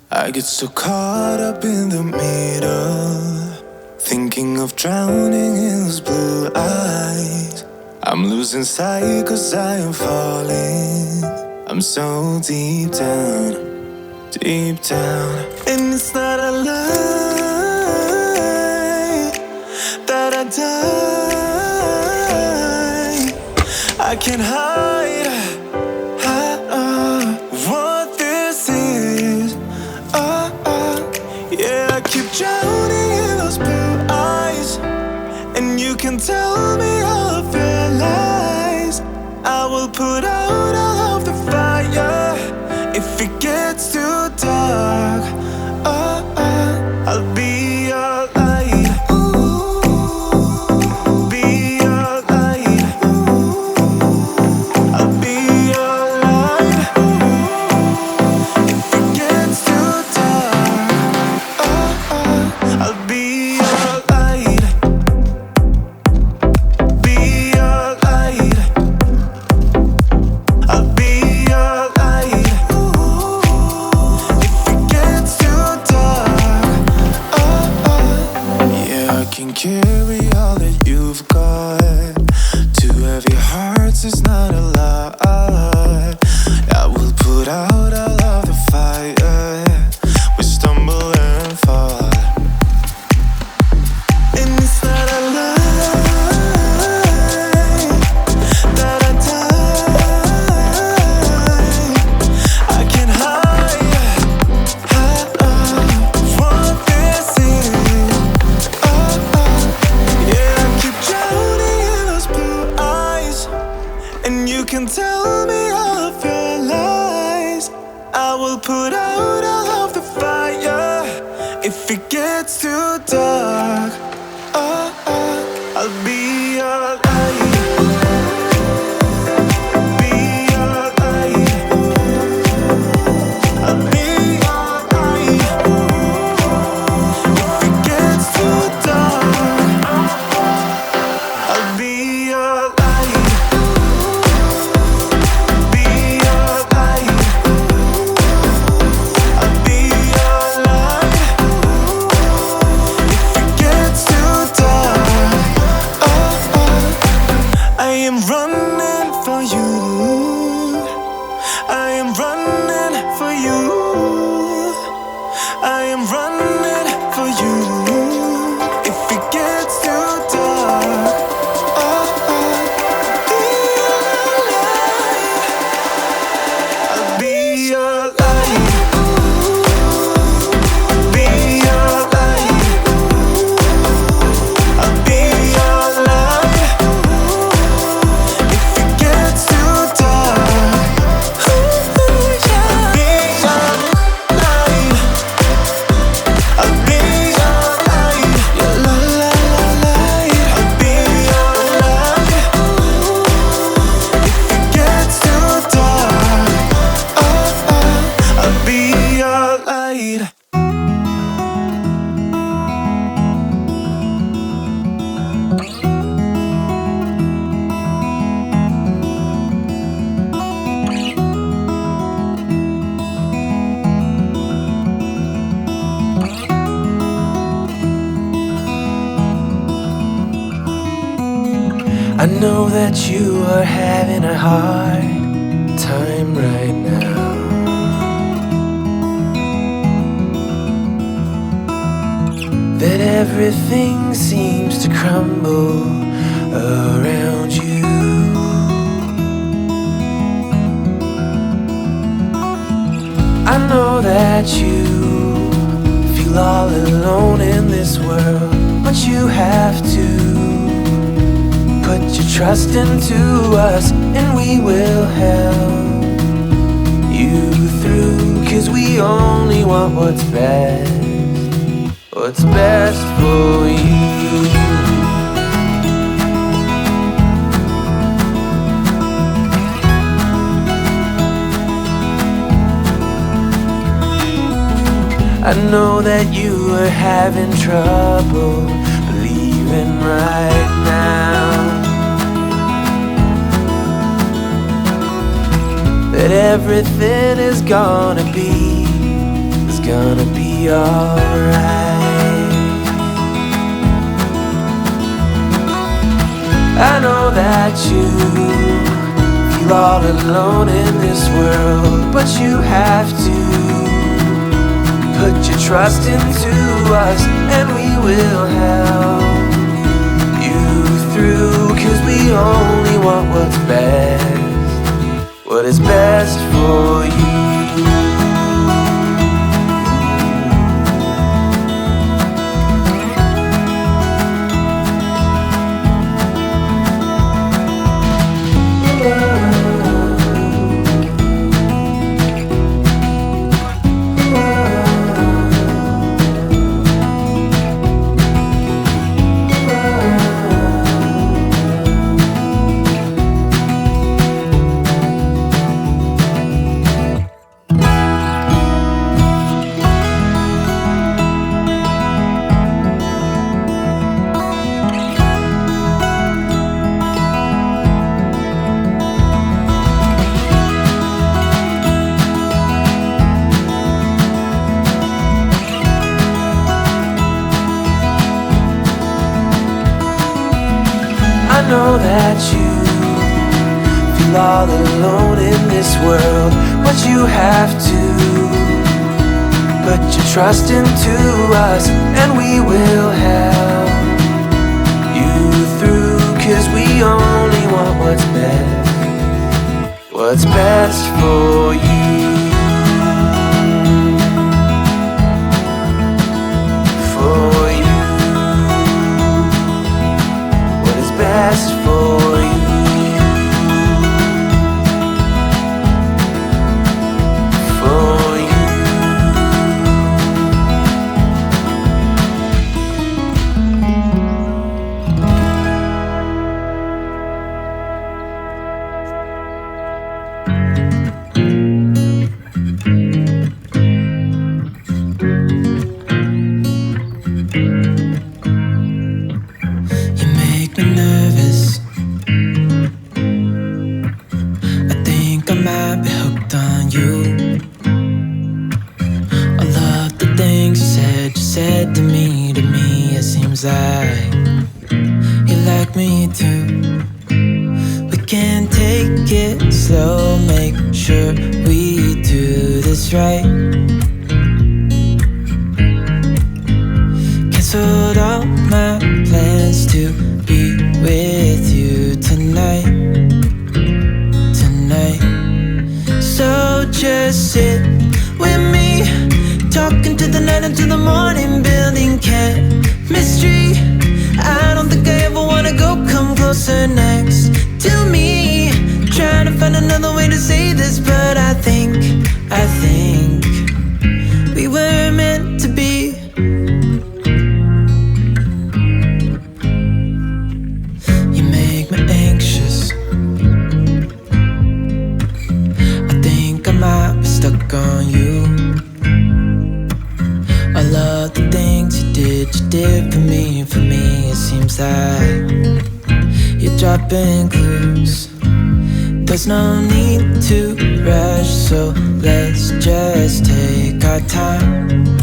I get so caught up in the middle, thinking of drowning in those blue eyes. I'm losing sight cause I am falling. I'm so deep down, deep down. And it's not a lie that I die. I can't hide what this is. Yeah, I keep drowning in those blue eyes, and you can tell me all of your lies. I will put out all of the fire if it gets too dark. I'll be your light. Be your light. I'll be your light. If it gets too dark, I'll be your light. Be your light. I'll be your light. If it gets too dark, yeah, I can carry all that you've got. Two heavy hearts is not a lie. I will put out all of the fire. We stumble and fall, and it's not a lie that I die. I can't hide what this is. Yeah, I keep drowning in those blue eyes, and you can tell me all of your lies. I will put out all of the fire if it gets too dark. I'll be your light. Be your light. I'll be your light. If it gets too dark, I'll be your light. Be your light. I'll be your light. If it gets too dark, I am running for you. I am running for you. I am running for you. If it gets too dark, be your light. I'll be your light. I'll be your light. If it gets too dark, I'll be your light. I'll be your light. Your light. I'll be your light. If it gets too dark, I'll be your light. I know that you are having a hard time right now. That everything seems to crumble around you. I know that you feel all alone in this world, but you have to put your trust into us, and we will help you through. 'Cause we only want what's best for you. I know that you are having trouble believing right now that everything is gonna be alright. I know that you feel all alone in this world, but you have to put your trust into us, and we will help you through. 'Cause we only want what's best, what is best for you. I know that you feel all alone in this world, but you have to put your trust into us, and we will help you through. 'Cause we only want what's best for you. Best for you, for you. You make me nervous. Might be hooked on you. All of the things you said to me, it seems like you like me too. We can take it slow, make sure we do this right. Canceled all my plans to be with you tonight. So just sit with me, talking to the night until the morning, building chemistry. I don't think I ever wanna go come closer next to me. Trying to find another way to say this, but I think we were meant to be. You make me anxious. I might be stuck on you. I love the things you did for me. It seems like you're dropping clues. There's no need to rush, so let's just take our time.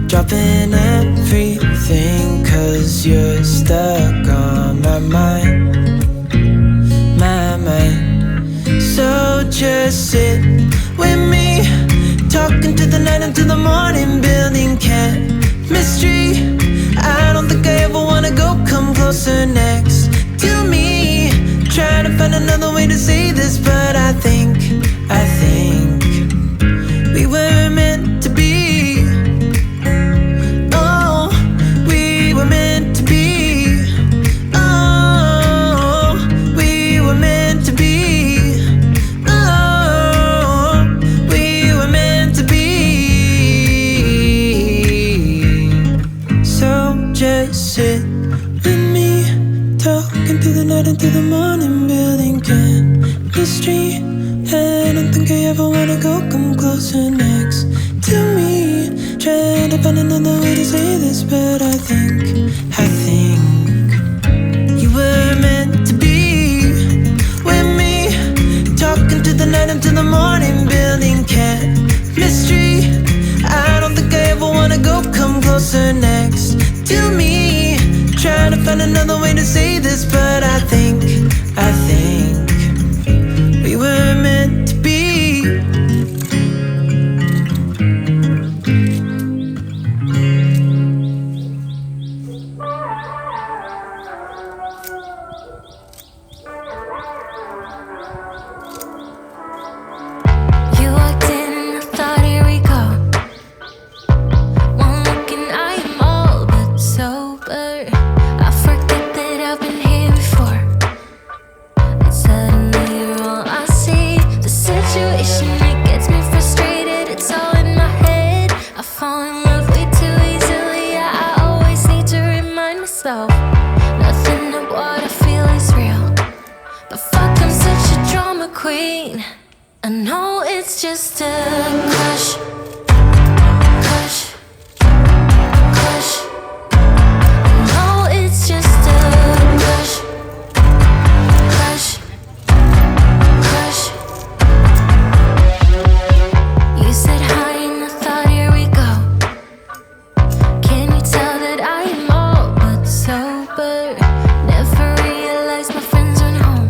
Dropping everything, 'cause you're stuck on my mind. So just sit with me, talking to the night until the morning, building chemistry. I don't think I ever wanna go come closer next to me. Trying to find another way to say this, but I think we were meant to be. Oh, we were meant to be. Oh, we were meant to be. Just sit with me, talking through the night into the morning, building chemistry. I don't think I ever wanna go come closer next to me. Trying to find another way to say this, but I think you were meant to be with me, talking to the night until the morning, building chemistry. situation, it gets me frustrated. It's all in my head. I fall in love way too easily. I always need to remind myself, nothing of what I feel is real. But fuck, I'm such a drama queen. I know it's just a crush, crush, crush. I know it's just a crush, crush, crush. You said hi and I thought, here we go. Can you tell that I am all but sober? Never realized my friends went home.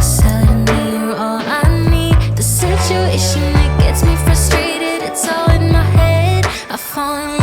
Suddenly you're all I need. The situation, it gets me frustrated. It's all in my head. I fall in love